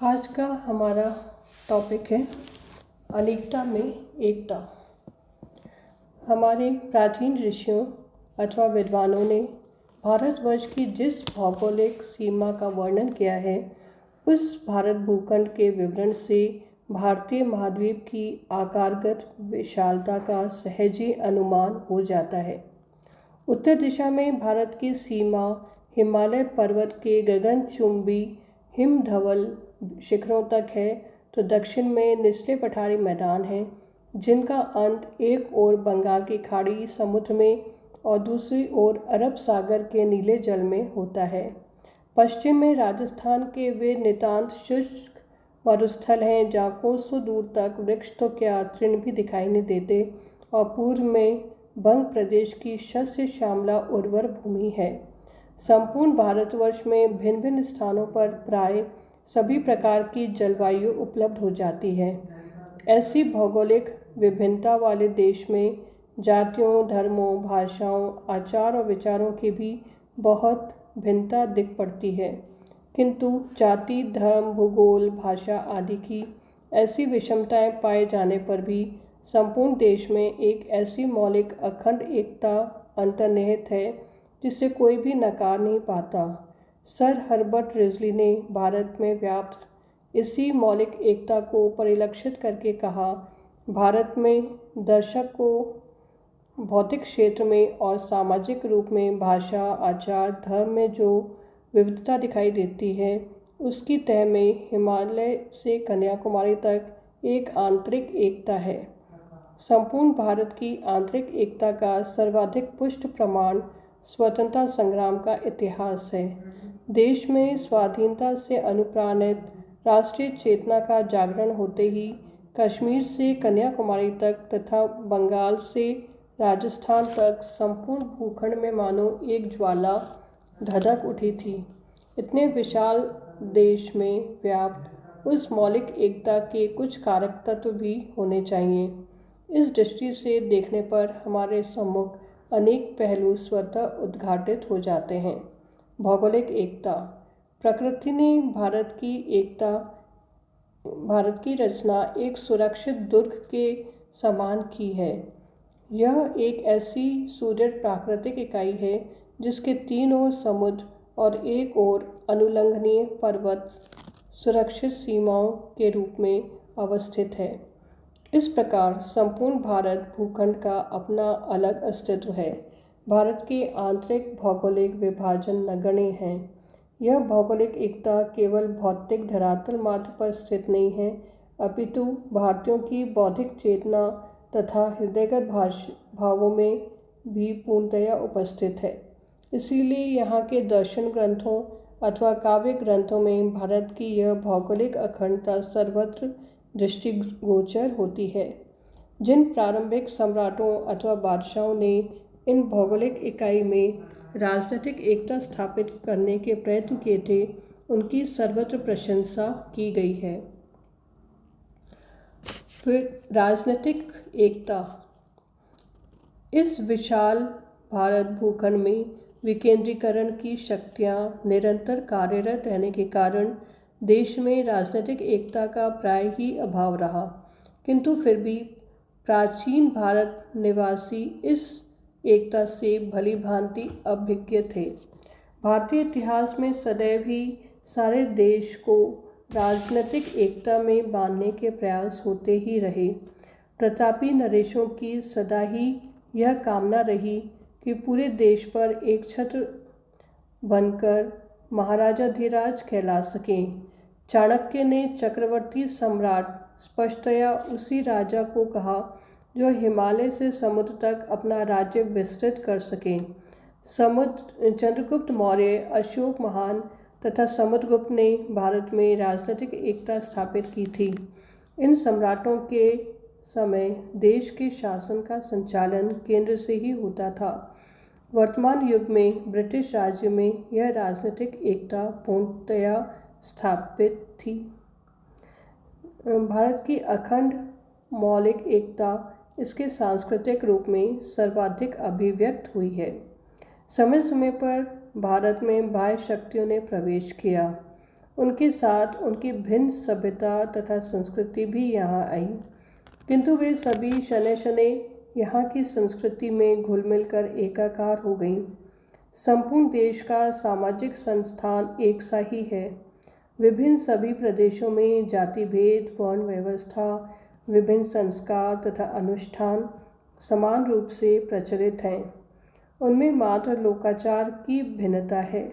आज का हमारा टॉपिक है अनेकता में एकता। हमारे प्राचीन ऋषियों अथवा विद्वानों ने भारतवर्ष की जिस भौगोलिक सीमा का वर्णन किया है, उस भारत भूखंड के विवरण से भारतीय महाद्वीप की आकारगत विशालता का सहज ही अनुमान हो जाता है। उत्तर दिशा में भारत की सीमा हिमालय पर्वत के गगनचुंबी हिमधवल शिखरों तक है, तो दक्षिण में निचले पठारी मैदान हैं, जिनका अंत एक ओर बंगाल की खाड़ी समुद्र में और दूसरी ओर अरब सागर के नीले जल में होता है। पश्चिम में राजस्थान के वे नितांत शुष्क मरुस्थल हैं, जहाँ कोसों दूर तक वृक्ष तो क्या तृण भी दिखाई नहीं देते, और पूर्व में बंग प्रदेश की शस्य श्यामला उर्वर भूमि है। संपूर्ण भारतवर्ष में भिन्न भिन्न स्थानों पर प्राय सभी प्रकार की जलवायु उपलब्ध हो जाती है। ऐसी भौगोलिक विभिन्नता वाले देश में जातियों, धर्मों, भाषाओं, आचार और विचारों की भी बहुत भिन्नता दिख पड़ती है, किंतु जाति, धर्म, भूगोल, भाषा आदि की ऐसी विषमताएं पाए जाने पर भी संपूर्ण देश में एक ऐसी मौलिक अखंड एकता अंतर्निहित है जिसे कोई भी नकार नहीं पाता। सर हर्बर्ट रिजली ने भारत में व्याप्त इसी मौलिक एकता को परिलक्षित करके कहा, भारत में दर्शक को भौतिक क्षेत्र में और सामाजिक रूप में भाषा, आचार, धर्म में जो विविधता दिखाई देती है, उसकी तह में हिमालय से कन्याकुमारी तक एक आंतरिक एकता है। संपूर्ण भारत की आंतरिक एकता का सर्वाधिक पुष्ट प्रमाण स्वतंत्रता संग्राम का इतिहास है। देश में स्वाधीनता से अनुप्राणित राष्ट्रीय चेतना का जागरण होते ही कश्मीर से कन्याकुमारी तक तथा बंगाल से राजस्थान तक संपूर्ण भूखंड में मानो एक ज्वाला धधक उठी थी। इतने विशाल देश में व्याप्त उस मौलिक एकता के कुछ कारक तत्व भी होने चाहिए। इस दृष्टि से देखने पर हमारे सम्मुख अनेक पहलू स्वतः उद्घाटित हो जाते हैं। भौगोलिक एकता। प्रकृति ने भारत की रचना एक सुरक्षित दुर्ग के समान की है। यह एक ऐसी सुदृढ़ प्राकृतिक इकाई है जिसके तीन ओर समुद्र और एक ओर अनुलंघनीय पर्वत सुरक्षित सीमाओं के रूप में अवस्थित है। इस प्रकार संपूर्ण भारत भूखंड का अपना अलग अस्तित्व है। भारत के आंतरिक भौगोलिक विभाजन नगण्य हैं। यह भौगोलिक एकता केवल भौतिक धरातल मात्र पर स्थित नहीं है, अपितु भारतीयों की बौद्धिक चेतना तथा हृदयगत भावों में भी पूर्णतया उपस्थित है। इसीलिए यहाँ के दर्शन ग्रंथों अथवा काव्य ग्रंथों में भारत की यह भौगोलिक अखंडता सर्वत्र दृष्टिगोचर होती है। जिन प्रारंभिक सम्राटों अथवा बादशाहों ने इन भौगोलिक इकाई में राजनीतिक एकता स्थापित करने के प्रयत्न किए थे, उनकी सर्वत्र प्रशंसा की गई है। फिर राजनीतिक एकता। इस विशाल भारत भूखंड में विकेंद्रीकरण की शक्तियाँ निरंतर कार्यरत रहने के कारण देश में राजनीतिक एकता का प्राय ही अभाव रहा, किंतु फिर भी प्राचीन भारत निवासी इस एकता से भली भांति अभिज्ञ थे। भारतीय इतिहास में सदैव ही सारे देश को राजनीतिक एकता में बांधने के प्रयास होते ही रहे। प्रतापी नरेशों की सदा ही यह कामना रही कि पूरे देश पर एक छत्र बनकर महाराजाधिराज कहला सकें। चाणक्य ने चक्रवर्ती सम्राट स्पष्टतया उसी राजा को कहा जो हिमालय से समुद्र तक अपना राज्य विस्तृत कर सके। चंद्रगुप्त मौर्य, अशोक महान तथा समुद्रगुप्त ने भारत में राजनीतिक एकता स्थापित की थी। इन सम्राटों के समय देश के शासन का संचालन केंद्र से ही होता था। वर्तमान युग में ब्रिटिश राज्य में यह राजनीतिक एकता पूर्णतया स्थापित थी। भारत की अखंड मौलिक एकता इसके सांस्कृतिक रूप में सर्वाधिक अभिव्यक्त हुई है। समय समय पर भारत में बाह्य शक्तियों ने प्रवेश किया उनके साथ उनकी भिन्न सभ्यता तथा संस्कृति भी यहाँ आई, किंतु वे सभी शनै शनै यहाँ की संस्कृति में घुल मिल कर एकाकार हो गईं। संपूर्ण देश का सामाजिक संस्थान एक सा ही है। विभिन्न सभी प्रदेशों में जाति भेद, वर्ण व्यवस्था, विभिन्न संस्कार तथा अनुष्ठान समान रूप से प्रचलित हैं। उनमें मात्र लोकाचार की भिन्नता है।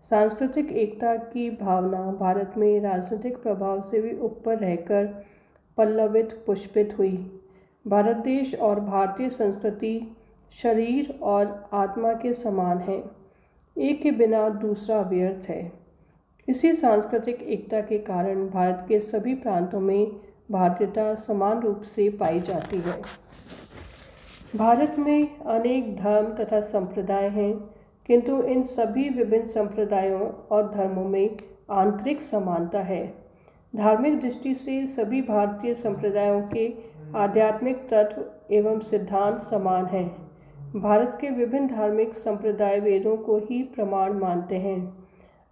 सांस्कृतिक एकता की भावना भारत में राजनीतिक प्रभाव से भी ऊपर रहकर पल्लवित पुष्पित हुई। भारत देश और भारतीय संस्कृति शरीर और आत्मा के समान है, एक के बिना दूसरा व्यर्थ है। इसी सांस्कृतिक एकता के कारण भारत के सभी प्रांतों में भारतीयता समान रूप से पाई जाती है। भारत में अनेक धर्म तथा संप्रदाय हैं, किंतु इन सभी विभिन्न संप्रदायों और धर्मों में आंतरिक समानता है। धार्मिक दृष्टि से सभी भारतीय संप्रदायों के आध्यात्मिक तत्व एवं सिद्धांत समान हैं। भारत के विभिन्न धार्मिक संप्रदाय वेदों को ही प्रमाण मानते हैं।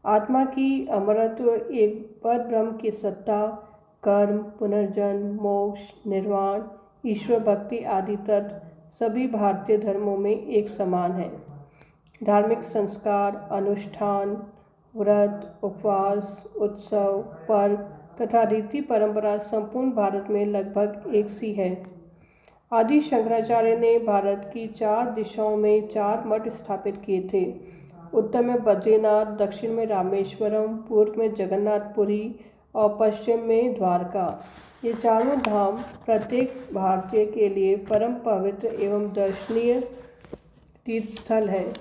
आत्मा की अमरत्व, एक पर ब्रह्म की सत्ता, कर्म, पुनर्जन्म, मोक्ष, निर्वाण, ईश्वर भक्ति आदि तत्व सभी भारतीय धर्मों में एक समान हैं। धार्मिक संस्कार, अनुष्ठान, व्रत, उपवास, उत्सव, पर्व तथा रीति परंपरा संपूर्ण भारत में लगभग एक सी है। आदि शंकराचार्य ने भारत की 4 दिशाओं में 4 मठ स्थापित किए थे। उत्तर में बद्रीनाथ, दक्षिण में रामेश्वरम, पूर्व में जगन्नाथपुरी और पश्चिम में द्वारका। ये चारों धाम प्रत्येक भारतीय के लिए परम पवित्र एवं दर्शनीय तीर्थस्थल हैं।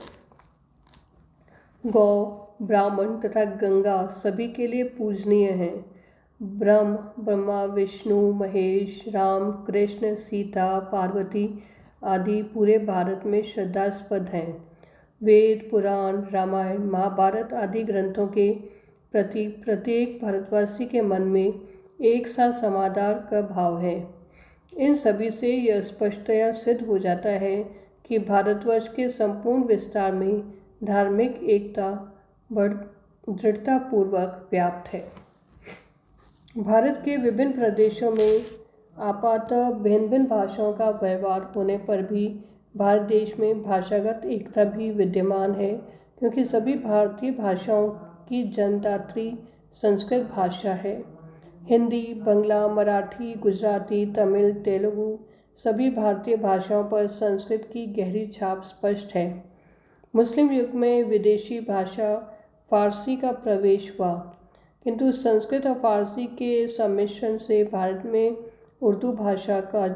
गौ, ब्राह्मण तथा गंगा सभी के लिए पूजनीय हैं। ब्रह्मा, विष्णु, महेश, राम, कृष्ण, सीता, पार्वती आदि पूरे भारत में श्रद्धास्पद हैं। वेद, पुराण, रामायण, महाभारत आदि ग्रंथों के प्रति प्रत्येक भारतवासी के मन में एक सा समादर का भाव है। इन सभी से यह स्पष्टतया सिद्ध हो जाता है कि भारतवर्ष के संपूर्ण विस्तार में धार्मिक एकता दृढ़तापूर्वक व्याप्त है। भारत के विभिन्न प्रदेशों में आपातः भिन्न भिन्न भाषाओं का व्यवहार होने पर भी भारत देश में भाषागत एकता भी विद्यमान है, क्योंकि सभी भारतीय भाषाओं की जन्मदात्री संस्कृत भाषा है। हिंदी, बंगला, मराठी, गुजराती, तमिल, तेलुगु सभी भारतीय भाषाओं पर संस्कृत की गहरी छाप स्पष्ट है। मुस्लिम युग में विदेशी भाषा फारसी का प्रवेश हुआ, किंतु संस्कृत और फारसी के सम्मिश्रण से भारत में उर्दू भाषा का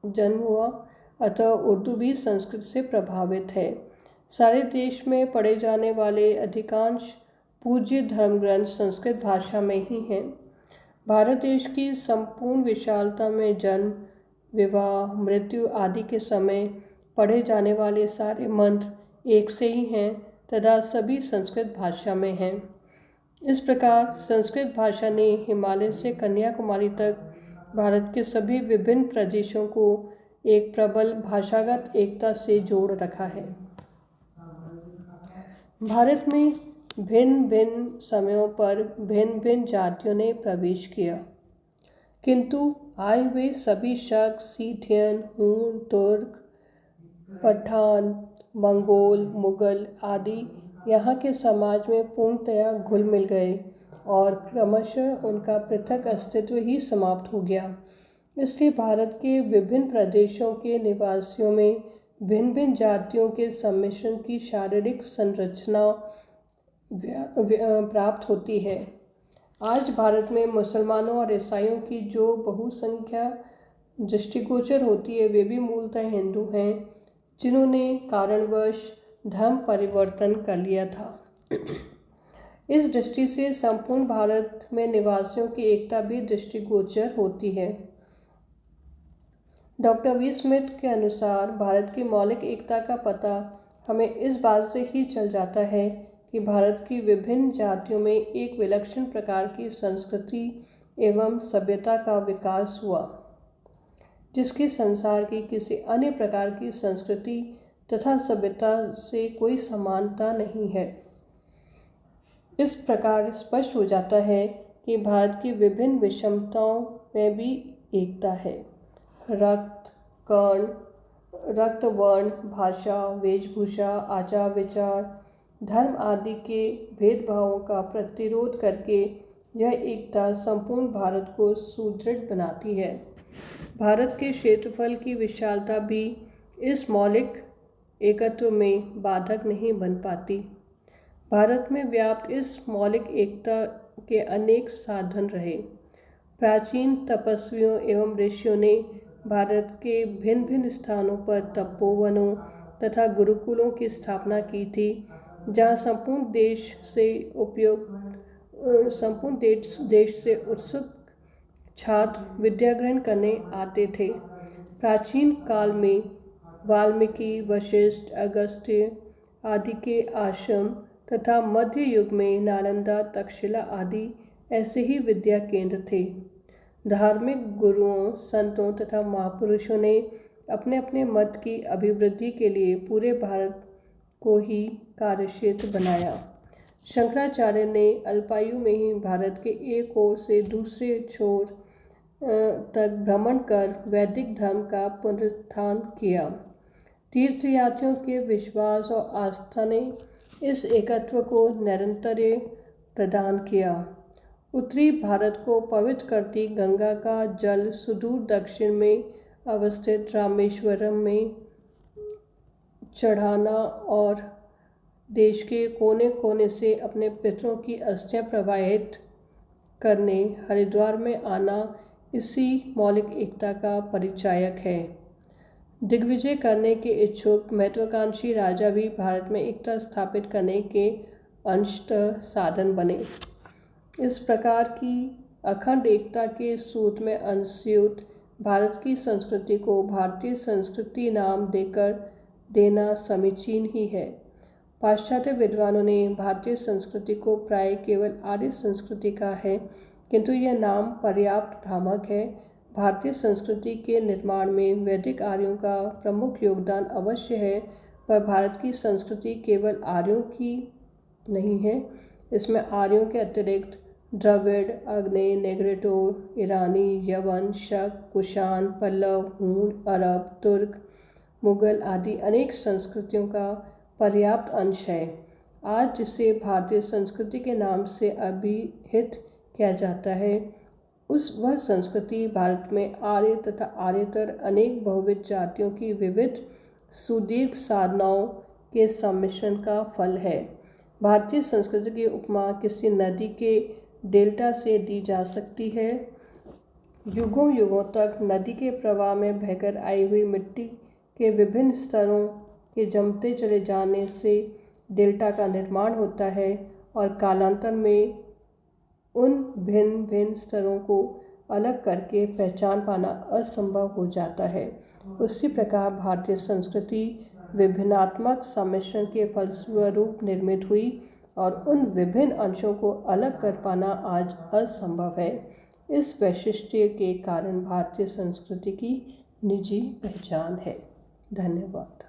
जन्म हुआ, अतः उर्दू भी संस्कृत से प्रभावित है। सारे देश में पढ़े जाने वाले अधिकांश पूज्य धर्म ग्रंथ संस्कृत भाषा में ही हैं। भारत देश की संपूर्ण विशालता में जन्म, विवाह, मृत्यु आदि के समय पढ़े जाने वाले सारे मंत्र एक से ही हैं तथा सभी संस्कृत भाषा में हैं। इस प्रकार संस्कृत भाषा ने हिमालय से कन्याकुमारी तक भारत के सभी विभिन्न प्रदेशों को एक प्रबल भाषागत एकता से जोड़ रखा है। भारत में भिन्न भिन्न समयों पर भिन्न भिन्न जातियों ने प्रवेश किया, किंतु आए हुए सभी शक, सीथियन, हूण, तुर्क, पठान, मंगोल, मुगल आदि यहाँ के समाज में पूर्णतया घुल मिल गए और क्रमशः उनका पृथक अस्तित्व ही समाप्त हो गया। इसलिए भारत के विभिन्न प्रदेशों के निवासियों में भिन्न भिन्न जातियों के सम्मिश्रण की शारीरिक संरचना प्राप्त होती है। आज भारत में मुसलमानों और ईसाइयों की जो बहुसंख्या दृष्टिगोचर होती है, वे भी मूलतः हिंदू हैं, जिन्होंने कारणवश धर्म परिवर्तन कर लिया था। इस दृष्टि से संपूर्ण भारत में निवासियों की एकता भी दृष्टिगोचर होती है। डॉक्टर वी स्मिथ के अनुसार भारत की मौलिक एकता का पता हमें इस बात से ही चल जाता है कि भारत की विभिन्न जातियों में एक विलक्षण प्रकार की संस्कृति एवं सभ्यता का विकास हुआ, जिसकी संसार की किसी अन्य प्रकार की संस्कृति तथा सभ्यता से कोई समानता नहीं है। इस प्रकार स्पष्ट हो जाता है कि भारत की विभिन्न विषमताओं में भी एकता है। रक्त, वर्ण, भाषा, वेशभूषा, आचार विचार, धर्म आदि के भेदभावों का प्रतिरोध करके यह एकता संपूर्ण भारत को सुदृढ़ बनाती है। भारत के क्षेत्रफल की विशालता भी इस मौलिक एकत्व में बाधक नहीं बन पाती। भारत में व्याप्त इस मौलिक एकता के अनेक साधन रहे। प्राचीन तपस्वियों एवं ऋषियों ने भारत के भिन्न भिन्न स्थानों पर तपोवनों तथा गुरुकुलों की स्थापना की थी, जहाँ संपूर्ण देश से उत्सुक छात्र विद्या ग्रहण करने आते थे। प्राचीन काल में वाल्मीकि, वशिष्ठ, अगस्त्य आदि के आश्रम तथा मध्य युग में नालंदा, तक्षशिला आदि ऐसे ही विद्या केंद्र थे। धार्मिक गुरुओं, संतों तथा महापुरुषों ने अपने अपने मत की अभिवृद्धि के लिए पूरे भारत को ही कार्यक्षेत्र बनाया। शंकराचार्य ने अल्पायु में ही भारत के एक ओर से दूसरे छोर तक भ्रमण कर वैदिक धर्म का पुनरुत्थान किया। तीर्थयात्रियों के विश्वास और आस्था ने इस एकत्व को निरंतर्य प्रदान किया। उत्तरी भारत को पवित्र करती गंगा का जल सुदूर दक्षिण में अवस्थित रामेश्वरम में चढ़ाना और देश के कोने कोने से अपने पितरों की अस्थियां प्रवाहित करने हरिद्वार में आना इसी मौलिक एकता का परिचायक है। दिग्विजय करने के इच्छुक महत्वाकांक्षी राजा भी भारत में एकता स्थापित करने के अंशतः साधन बने। इस प्रकार की अखंड एकता के सूत्र में अंशयुत भारत की संस्कृति को भारतीय संस्कृति नाम देना समीचीन ही है। पाश्चात्य विद्वानों ने भारतीय संस्कृति को प्राय केवल आर्य संस्कृति कहा है, किंतु यह नाम पर्याप्त भ्रामक है। भारतीय संस्कृति के निर्माण में वैदिक आर्यों का प्रमुख योगदान अवश्य है, पर भारत की संस्कृति केवल आर्यों की नहीं है। इसमें आर्यों के अतिरिक्त द्रविड़, आग्नेय, नेग्रिटो, ईरानी, यवन, शक, कुषाण, पल्लव, हूण, अरब, तुर्क, मुगल आदि अनेक संस्कृतियों का पर्याप्त अंश है। आज जिसे भारतीय संस्कृति के नाम से अभिहित किया जाता है, वह संस्कृति भारत में आर्य तथा आर्यतर अनेक बहुविध जातियों की विविध सुदीर्घ साधनाओं के सम्मिश्रण का फल है। भारतीय संस्कृति की उपमा किसी नदी के डेल्टा से दी जा सकती है। युगों युगों तक नदी के प्रवाह में बहकर आई हुई मिट्टी के विभिन्न स्तरों के जमते चले जाने से डेल्टा का निर्माण होता है और कालांतर में उन भिन्न भिन्न स्तरों को अलग करके पहचान पाना असंभव हो जाता है। उसी प्रकार भारतीय संस्कृति विभिन्नात्मक सम्मिश्रण के फलस्वरूप निर्मित हुई और उन विभिन्न अंशों को अलग कर पाना आज असंभव है। इस वैशिष्ट्य के कारण भारतीय संस्कृति की निजी पहचान है। धन्यवाद।